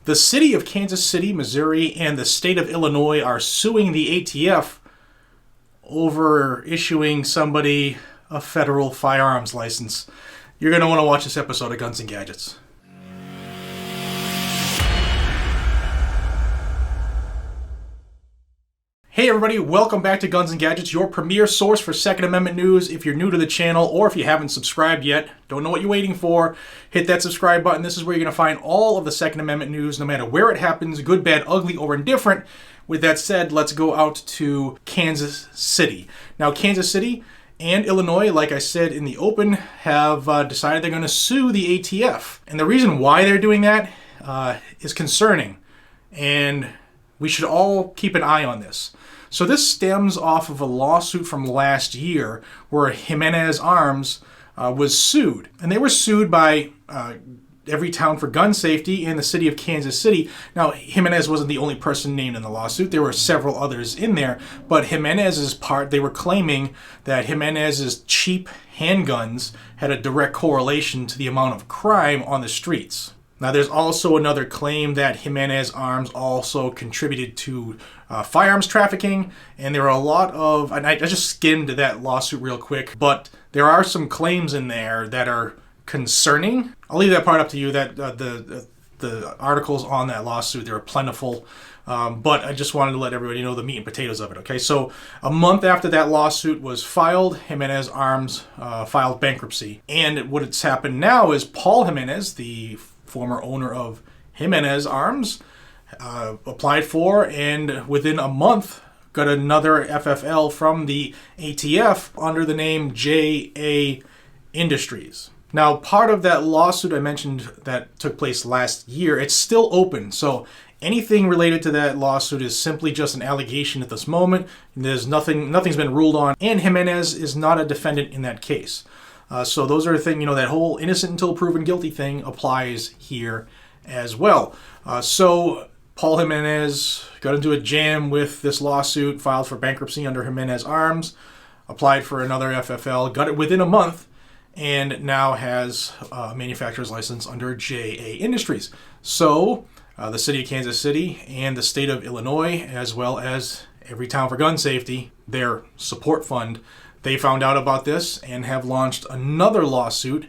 The city of Kansas City, Missouri, and the state of Illinois are suing the ATF over issuing somebody a federal firearms license. You're going to want to watch this episode of Guns and Gadgets. Hey everybody, welcome back to Guns and Gadgets, your premier source for Second Amendment news. If you're new to the channel or if you haven't subscribed yet, don't know what you're waiting for, hit that subscribe button. This is where you're going to find all of the Second Amendment news, no matter where it happens, good, bad, ugly, or indifferent. With that said, let's go out to Kansas City. Now, Kansas City and Illinois, like I said in the open, have decided they're going to sue the ATF. And the reason why they're doing that is concerning, and we should all keep an eye on this. So this stems off of a lawsuit from last year where Jimenez Arms was sued. And they were sued by Everytown for Gun Safety and the city of Kansas City. Now, Jimenez wasn't the only person named in the lawsuit. There were several others in there. But Jimenez's part, they were claiming that Jimenez's cheap handguns had a direct correlation to the amount of crime on the streets. Now, there's also another claim that Jimenez Arms also contributed to firearms trafficking, and there are a lot of, and I just skimmed that lawsuit real quick, but there are some claims in there that are concerning. I'll leave that part up to you. That the articles on that lawsuit, they're plentiful, but I just wanted to let everybody know the meat and potatoes of it. Okay, so a month after that lawsuit was filed, Jimenez Arms filed bankruptcy, and what's happened now is Paul Jimenez, the former owner of Jimenez Arms, applied for and within a month got another FFL from the ATF under the name JA Industries. Now, part of that lawsuit I mentioned that took place last year, it's still open. So anything related to that lawsuit is simply just an allegation at this moment. There's nothing's been ruled on, and Jimenez is not a defendant in that case. So those are the things, that whole innocent until proven guilty thing applies here as well. So Paul Jimenez got into a jam with this lawsuit, filed for bankruptcy under Jimenez Arms, applied for another FFL, got it within a month, and now has a manufacturer's license under JA Industries. So the city of Kansas City and the state of Illinois, as well as Everytown for Gun Safety, their support fund, they found out about this and have launched another lawsuit.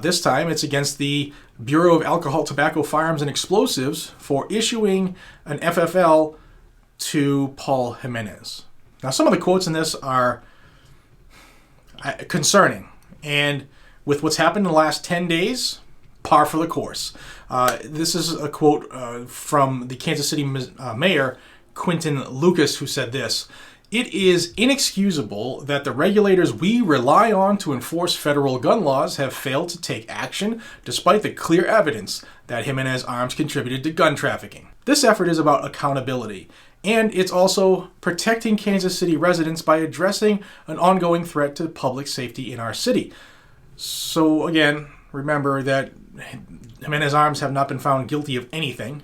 This time it's against the Bureau of Alcohol, Tobacco, Firearms, and Explosives for issuing an FFL to Paul Jimenez. Now, some of the quotes in this are concerning. And with what's happened in the last 10 days, par for the course. This is a quote from the Kansas City Mayor, Quinton Lucas, who said this: "It is inexcusable that the regulators we rely on to enforce federal gun laws have failed to take action despite the clear evidence that Jimenez Arms contributed to gun trafficking. This effort is about accountability, and it's also protecting Kansas City residents by addressing an ongoing threat to public safety in our city." So again, remember that Jimenez Arms have not been found guilty of anything.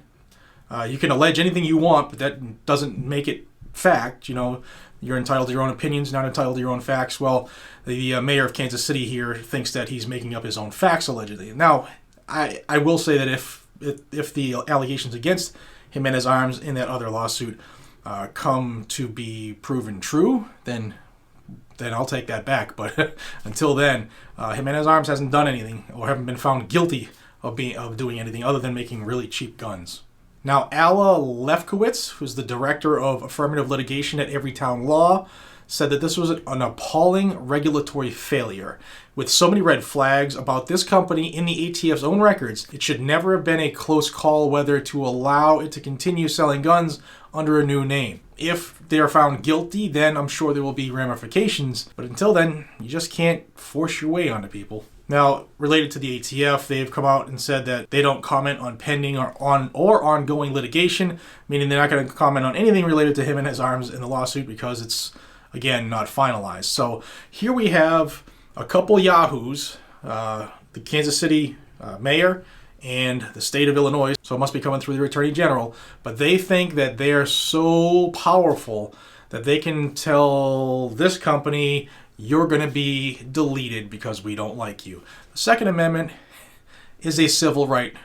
You can allege anything you want, but that doesn't make it fact. You're entitled to your own opinions, not entitled to your own facts. Well, the mayor of Kansas City here thinks that he's making up his own facts, allegedly. Now, I will say that if the allegations against Jimenez Arms in that other lawsuit come to be proven true, then I'll take that back. But until then, Jimenez Arms hasn't done anything or haven't been found guilty of doing anything other than making really cheap guns. Now, Alla Lefkowitz, who's the director of affirmative litigation at Everytown Law, said that this was an appalling regulatory failure. With so many red flags about this company in the ATF's own records, it should never have been a close call whether to allow it to continue selling guns under a new name. If they are found guilty, then I'm sure there will be ramifications. But until then, you just can't force your way onto people. Now, related to the ATF, they've come out and said that they don't comment on pending or ongoing litigation, meaning they're not going to comment on anything related to Jimenez Arms in the lawsuit because it's, again, not finalized. So here we have a couple yahoos, the Kansas City mayor and the state of Illinois, so it must be coming through the Attorney General, but they think that they are so powerful that they can tell this company, you're going to be deleted because we don't like you. The Second Amendment is a civil right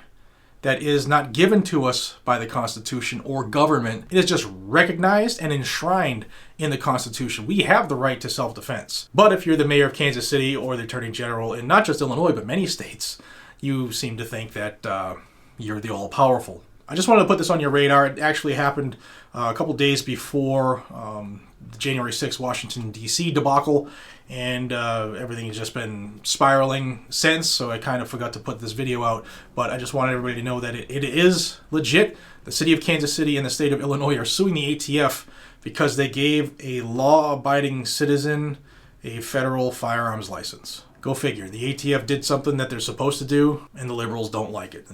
that is not given to us by the Constitution or government. It is just recognized and enshrined in the Constitution. We have the right to self-defense. But if you're the mayor of Kansas City or the attorney general in not just Illinois, but many states, you seem to think that you're the all-powerful. I just wanted to put this on your radar. It actually happened a couple days before the January 6th Washington, D.C. debacle, and everything has just been spiraling since, so I kind of forgot to put this video out, but I just wanted everybody to know that it is legit. The city of Kansas City and the state of Illinois are suing the ATF because they gave a law-abiding citizen a federal firearms license. Go figure. The ATF did something that they're supposed to do, and the liberals don't like it.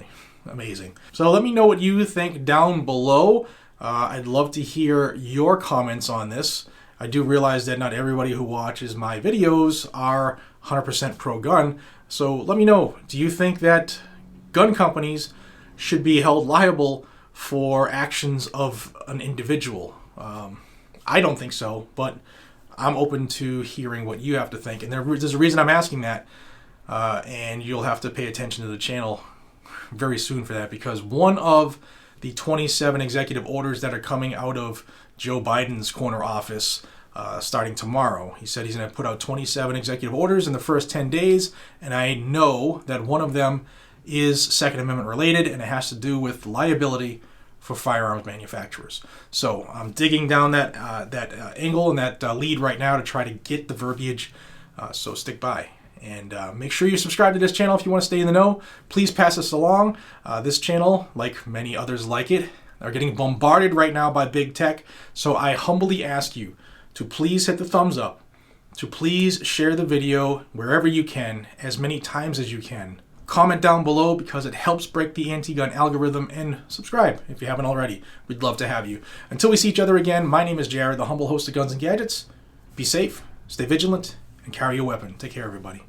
Amazing. So let me know what you think down below. I'd love to hear your comments on this. I do realize that not everybody who watches my videos are 100% pro-gun. So let me know, do you think that gun companies should be held liable for actions of an individual? I don't think so, but I'm open to hearing what you have to think. And there's a reason I'm asking that, and you'll have to pay attention to the channel very soon for that, because one of the 27 executive orders that are coming out of Joe Biden's corner office starting tomorrow. He said he's going to put out 27 executive orders in the first 10 days, and I know that one of them is Second Amendment related, and it has to do with liability for firearms manufacturers. So I'm digging down that angle and that lead right now to try to get the verbiage, so stick by. And make sure you subscribe to this channel if you want to stay in the know. Please pass this along. This channel, like many others like it, are getting bombarded right now by big tech. So I humbly ask you to please hit the thumbs up, to please share the video wherever you can, as many times as you can. Comment down below because it helps break the anti-gun algorithm, and subscribe if you haven't already. We'd love to have you. Until we see each other again, my name is Jared, the humble host of Guns and Gadgets. Be safe, stay vigilant, and carry a weapon. Take care, everybody.